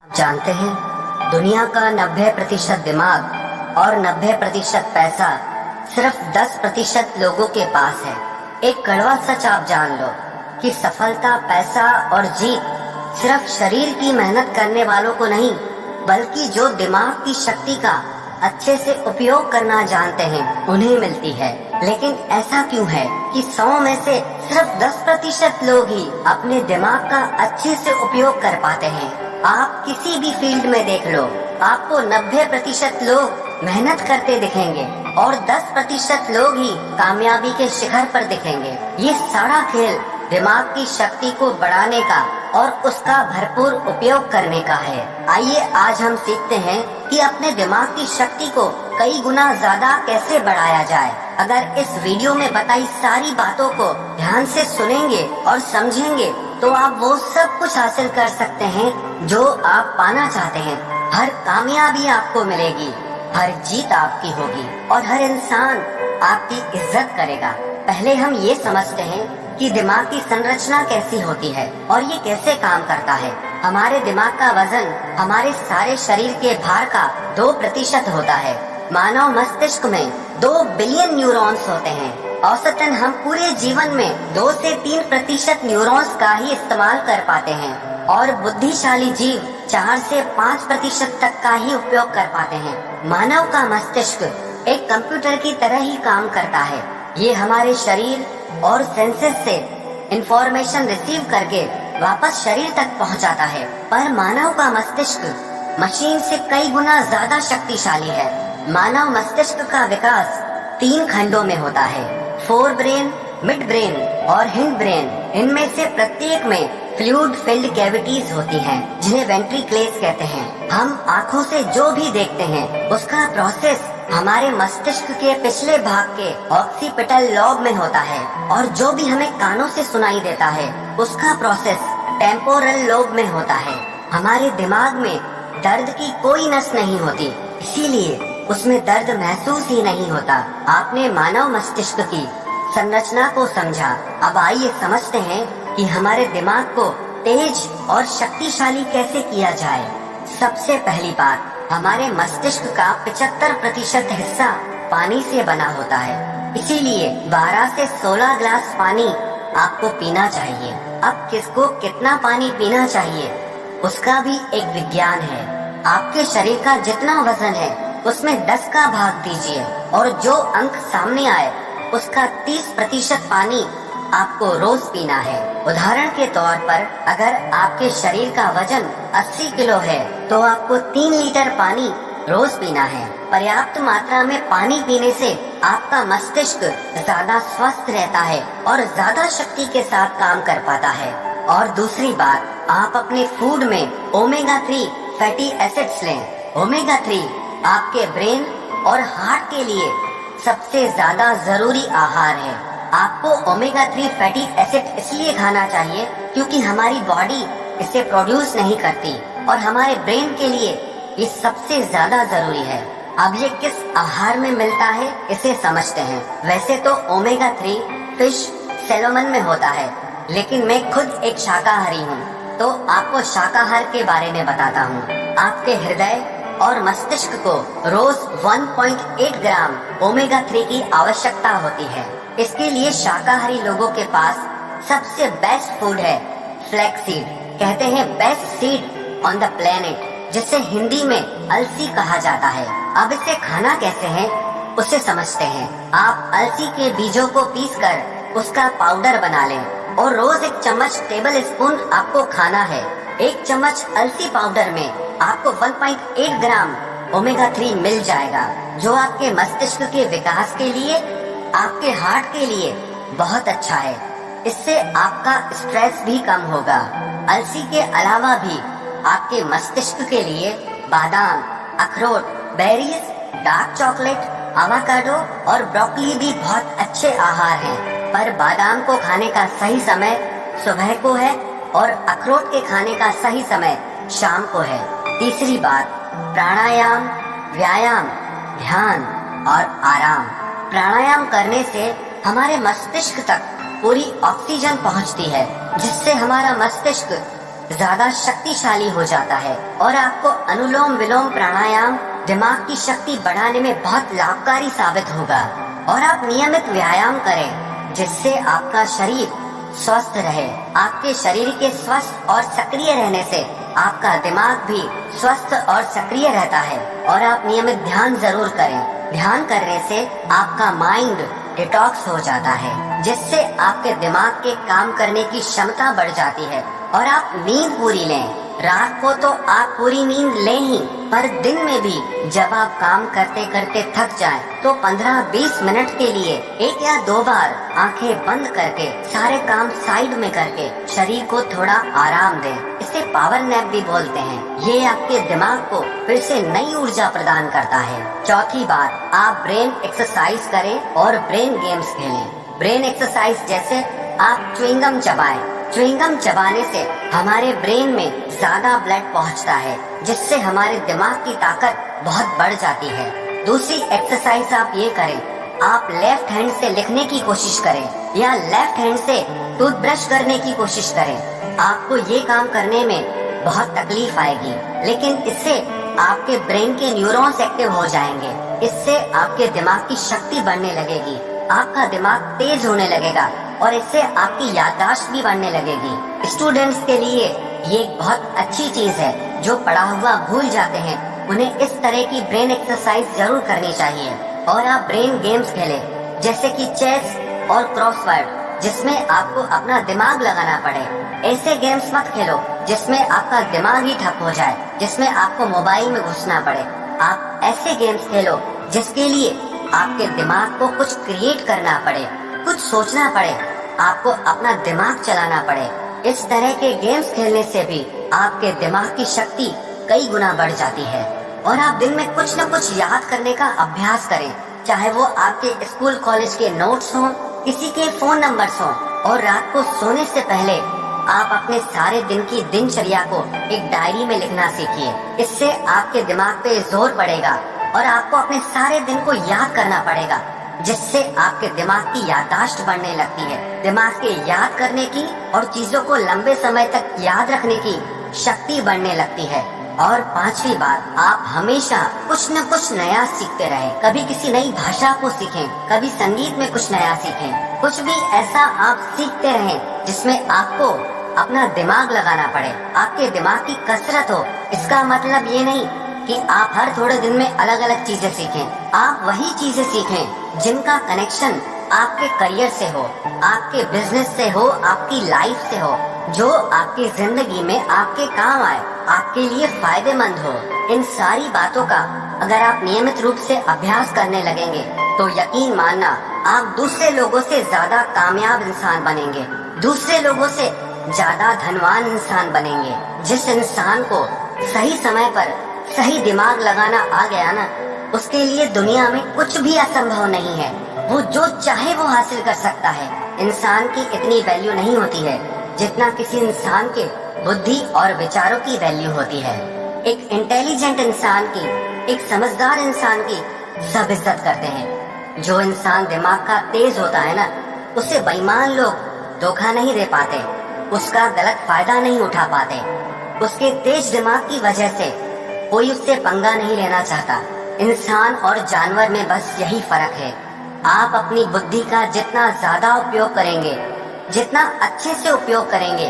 जानते हैं, दुनिया का 90% दिमाग और 90% पैसा सिर्फ 10% लोगों के पास है। एक कड़वा सच आप जान लो कि सफलता, पैसा और जीत सिर्फ शरीर की मेहनत करने वालों को नहीं, बल्कि जो दिमाग की शक्ति का अच्छे से उपयोग करना जानते हैं उन्हें मिलती है। लेकिन ऐसा क्यों है कि 100 में से सिर्फ 10% लोग ही अपने दिमाग का अच्छे से उपयोग कर पाते हैं। आप किसी भी फील्ड में देख लो, आपको 90% लोग मेहनत करते दिखेंगे और 10% लोग ही कामयाबी के शिखर पर दिखेंगे। ये सारा खेल दिमाग की शक्ति को बढ़ाने का और उसका भरपूर उपयोग करने का है। आइए आज हम सीखते हैं कि अपने दिमाग की शक्ति को कई गुना ज्यादा कैसे बढ़ाया जाए। अगर इस वीडियो में बताई सारी बातों को ध्यान से सुनेंगे और समझेंगे तो आप वो सब कुछ हासिल कर सकते हैं जो आप पाना चाहते हैं। हर कामयाबी आपको मिलेगी, हर जीत आपकी होगी और हर इंसान आपकी इज्जत करेगा। पहले हम ये समझते हैं कि दिमाग की संरचना कैसी होती है और ये कैसे काम करता है। हमारे दिमाग का वजन हमारे सारे शरीर के भार का 2% होता है। मानव मस्तिष्क में 2 बिलियन न्यूरॉन्स होते हैं। औसतन हम पूरे जीवन में 2 से 3% न्यूरॉन्स का ही इस्तेमाल कर पाते हैं और बुद्धिशाली जीव 4 से 5% तक का ही उपयोग कर पाते हैं। मानव का मस्तिष्क एक कंप्यूटर की तरह ही काम करता है। ये हमारे शरीर और सेंसेस से इंफॉर्मेशन रिसीव करके वापस शरीर तक पहुंचाता है। पर मानव का मस्तिष्क मशीन से कई गुना ज्यादा शक्तिशाली है। मानव मस्तिष्क का विकास 3 खंडों में होता है, फोर ब्रेन, मिड ब्रेन और हिंड ब्रेन। इनमें से प्रत्येक में फ्लूइड फिल्ड कैविटीज होती हैं, जिन्हें वेंट्रिकल्स कहते हैं। हम आँखों से जो भी देखते हैं उसका प्रोसेस हमारे मस्तिष्क के पिछले भाग के ऑक्सीपिटल लॉब में होता है और जो भी हमें कानों से सुनाई देता है उसका प्रोसेस टेम्पोरल लोब में होता है। हमारे दिमाग में दर्द की कोई नस नहीं होती, इसीलिए उसमें दर्द महसूस ही नहीं होता। आपने मानव मस्तिष्क की संरचना को समझा। अब आइए समझते हैं कि हमारे दिमाग को तेज और शक्तिशाली कैसे किया जाए। सबसे पहली बात, हमारे मस्तिष्क का 75% हिस्सा पानी से बना होता है, इसीलिए 12 से 16 ग्लास पानी आपको पीना चाहिए। अब किसको कितना पानी पीना चाहिए उसका भी एक विज्ञान है। आपके शरीर का जितना वजन है उसमें 10 का भाग दीजिए और जो अंक सामने आए उसका 30% पानी आपको रोज पीना है। उदाहरण के तौर पर अगर आपके शरीर का वजन 80 किलो है तो आपको 3 लीटर पानी रोज पीना है। पर्याप्त मात्रा में पानी पीने से आपका मस्तिष्क ज्यादा स्वस्थ रहता है और ज्यादा शक्ति के साथ काम कर पाता है। और दूसरी बात, आप अपने फूड में ओमेगा 3 फैटी एसिड्स लें। ओमेगा 3 आपके ब्रेन और हार्ट के लिए सबसे ज्यादा जरूरी आहार है। आपको ओमेगा 3 फैटी एसिड इसलिए खाना चाहिए क्योंकि हमारी बॉडी इसे प्रोड्यूस नहीं करती और हमारे ब्रेन के लिए ये सबसे ज्यादा जरूरी है। अब ये किस आहार में मिलता है इसे समझते हैं। वैसे तो ओमेगा 3 फिश, सैल्मन में होता है, लेकिन मैं खुद एक शाकाहारी हूँ तो आपको शाकाहार के बारे में बताता हूँ। आपके हृदय और मस्तिष्क को रोज 1.8 ग्राम ओमेगा 3 की आवश्यकता होती है। इसके लिए शाकाहारी लोगों के पास सबसे बेस्ट फूड है फ्लैक्सीड। कहते हैं best seed on the planet, जिसे हिंदी में अलसी कहा जाता है। अब इसे खाना कैसे है उसे समझते हैं। आप अलसी के बीजों को पीसकर उसका पाउडर बना लें और रोज 1 चम्मच टेबल स्पून आपको खाना है। 1 चम्मच अलसी पाउडर में आपको 1.8 ग्राम ओमेगा 3 मिल जाएगा, जो आपके मस्तिष्क के विकास के लिए, आपके हार्ट के लिए बहुत अच्छा है। इससे आपका स्ट्रेस भी कम होगा। अलसी के अलावा भी आपके मस्तिष्क के लिए बादाम, अखरोट, बेरीज, डार्क चॉकलेट, एवोकाडो और ब्रोकली भी बहुत अच्छे आहार हैं। पर बादाम को खाने का सही समय सुबह को है और अखरोट के खाने का सही समय शाम को है। तीसरी बात, प्राणायाम, व्यायाम, ध्यान और आराम। प्राणायाम करने से हमारे मस्तिष्क तक पूरी ऑक्सीजन पहुंचती है, जिससे हमारा मस्तिष्क ज्यादा शक्तिशाली हो जाता है और आपको अनुलोम विलोम प्राणायाम दिमाग की शक्ति बढ़ाने में बहुत लाभकारी साबित होगा। और आप नियमित व्यायाम करें जिससे आपका शरीर स्वस्थ रहे। आपके शरीर के स्वस्थ और सक्रिय रहने से आपका दिमाग भी स्वस्थ और सक्रिय रहता है। और आप नियमित ध्यान जरूर करें। ध्यान करने से आपका माइंड डिटॉक्स हो जाता है जिससे आपके दिमाग के काम करने की क्षमता बढ़ जाती है। और आप नींद पूरी लें। रात को तो आप पूरी नींद लें ही, पर दिन में भी जब आप काम करते करते थक जाएं, तो 15-20 मिनट के लिए 1 या 2 बार आंखें बंद करके सारे काम साइड में करके शरीर को थोड़ा आराम दें। इसे पावर नैप भी बोलते हैं। ये आपके दिमाग को फिर से नई ऊर्जा प्रदान करता है। चौथी बात, आप ब्रेन एक्सरसाइज करें और ब्रेन गेम्स खेलें। ब्रेन एक्सरसाइज जैसे आप च्युइंगम चबाएं। च्युइंगम चबाने से हमारे ब्रेन में ज्यादा ब्लड पहुंचता है जिससे हमारे दिमाग की ताकत बहुत बढ़ जाती है। दूसरी एक्सरसाइज आप ये करें, आप लेफ्ट हैंड से लिखने की कोशिश करें या लेफ्ट हैंड से टूथब्रश करने की कोशिश करें। आपको ये काम करने में बहुत तकलीफ आएगी, लेकिन इससे आपके ब्रेन के न्यूरॉन्स एक्टिव हो जाएंगे। इससे आपके दिमाग की शक्ति बढ़ने लगेगी, आपका दिमाग तेज होने लगेगा और इससे आपकी याददाश्त भी बढ़ने लगेगी। स्टूडेंट्स के लिए ये एक बहुत अच्छी चीज है। जो पढ़ा हुआ भूल जाते हैं उन्हें इस तरह की ब्रेन एक्सरसाइज जरूर करनी चाहिए। और आप ब्रेन गेम्स खेलें जैसे कि चेस और क्रॉसवर्ड, जिसमें आपको अपना दिमाग लगाना पड़े। ऐसे गेम्स मत खेलो जिसमें आपका दिमाग ही ठप हो जाए, जिसमें आपको मोबाइल में घुसना पड़े। आप ऐसे गेम्स खेलो जिसके लिए आपके दिमाग को कुछ क्रिएट करना पड़े, कुछ सोचना पड़े, आपको अपना दिमाग चलाना पड़े। इस तरह के गेम्स खेलने से भी आपके दिमाग की शक्ति कई गुना बढ़ जाती है। और आप दिन में कुछ न कुछ याद करने का अभ्यास करें, चाहे वो आपके स्कूल कॉलेज के नोट्स हों, किसी के फोन नंबर्स हों। और रात को सोने से पहले आप अपने सारे दिन की दिनचर्या को एक डायरी में लिखना सीखिए। इससे आपके दिमाग पे जोर पड़ेगा और आपको अपने सारे दिन को याद करना पड़ेगा, जिससे आपके दिमाग की याददाश्त बढ़ने लगती है। दिमाग के याद करने की और चीजों को लंबे समय तक याद रखने की शक्ति बढ़ने लगती है। और पांचवी बात, आप हमेशा कुछ न कुछ नया सीखते रहें। कभी किसी नई भाषा को सीखें, कभी संगीत में कुछ नया सीखें। कुछ भी ऐसा आप सीखते रहें जिसमें आपको अपना दिमाग लगाना पड़े, आपके दिमाग की कसरत हो। इसका मतलब ये नहीं कि आप हर थोड़े दिन में अलग अलग चीजें सीखें। आप वही चीजें सीखें जिनका कनेक्शन आपके करियर से हो, आपके बिजनेस से हो, आपकी लाइफ से हो, जो आपकी जिंदगी में आपके काम आए, आपके लिए फायदेमंद हो। इन सारी बातों का अगर आप नियमित रूप से अभ्यास करने लगेंगे तो यकीन मानना, आप दूसरे लोगों से ज्यादा कामयाब इंसान बनेंगे, दूसरे लोगों से ज्यादा धनवान इंसान बनेंगे। जिस इंसान को सही समय पर सही दिमाग लगाना आ गया ना, उसके लिए दुनिया में कुछ भी असंभव नहीं है। वो जो चाहे वो हासिल कर सकता है। इंसान की इतनी वैल्यू नहीं होती है जितना किसी इंसान के बुद्धि और विचारों की वैल्यू होती है। एक इंटेलिजेंट इंसान की, एक समझदार इंसान की सब इज्जत करते हैं। जो इंसान दिमाग का तेज होता है ना, उसे बेईमान लोग धोखा नहीं दे पाते, उसका गलत फायदा नहीं उठा पाते। उसके तेज दिमाग की वजह से कोई उससे पंगा नहीं लेना चाहता। इंसान और जानवर में बस यही फर्क है। आप अपनी बुद्धि का जितना ज्यादा उपयोग करेंगे, जितना अच्छे से उपयोग करेंगे,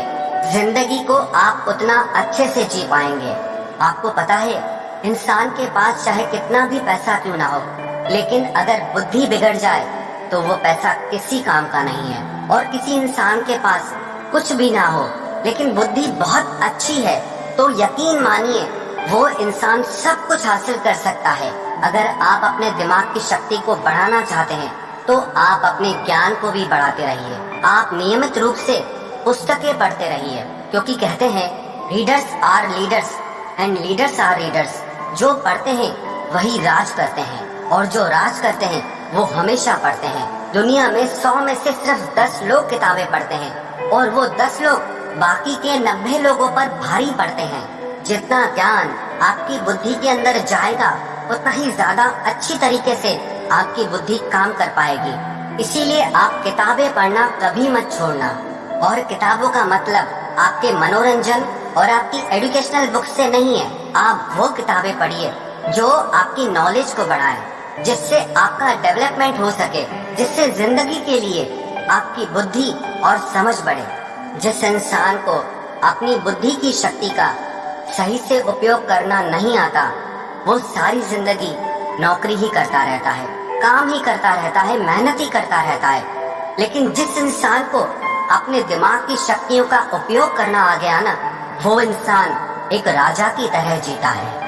जिंदगी को आप उतना अच्छे से जी पाएंगे। आपको पता है, इंसान के पास चाहे कितना भी पैसा क्यों ना हो, लेकिन अगर बुद्धि बिगड़ जाए तो वो पैसा किसी काम का नहीं है। और किसी इंसान के पास कुछ भी ना हो लेकिन बुद्धि बहुत अच्छी है, तो यकीन मानिए वो इंसान सब कुछ हासिल कर सकता है। अगर आप अपने दिमाग की शक्ति को बढ़ाना चाहते हैं तो आप अपने ज्ञान को भी बढ़ाते रहिए। आप नियमित रूप से पुस्तकें पढ़ते रहिए, क्योंकि कहते हैं readers are leaders and leaders are readers. जो पढ़ते हैं वही राज करते हैं और जो राज करते हैं वो हमेशा पढ़ते हैं। दुनिया में 100 में से सिर्फ 10 लोग किताबें पढ़ते हैं और वो 10 लोग बाकी के 90 लोगों पर भारी पड़ते हैं। जितना ज्ञान आपकी बुद्धि के अंदर जाएगा उतना ही ज्यादा अच्छी तरीके से आपकी बुद्धि काम कर पाएगी। इसीलिए आप किताबें पढ़ना कभी मत छोड़ना। और किताबों का मतलब आपके मनोरंजन और आपकी एजुकेशनल बुक से नहीं है। आप वो किताबें पढ़िए जो आपकी नॉलेज को बढ़ाए, जिससे आपका डेवलपमेंट हो सके, जिससे जिंदगी के लिए आपकी बुद्धि और समझ बढ़े। जिस इंसान को अपनी बुद्धि की शक्ति का सही से उपयोग करना नहीं आता, वो सारी जिंदगी नौकरी ही करता रहता है, काम ही करता रहता है, मेहनत ही करता रहता है। लेकिन जिस इंसान को अपने दिमाग की शक्तियों का उपयोग करना आ गया ना, वो इंसान एक राजा की तरह जीता है।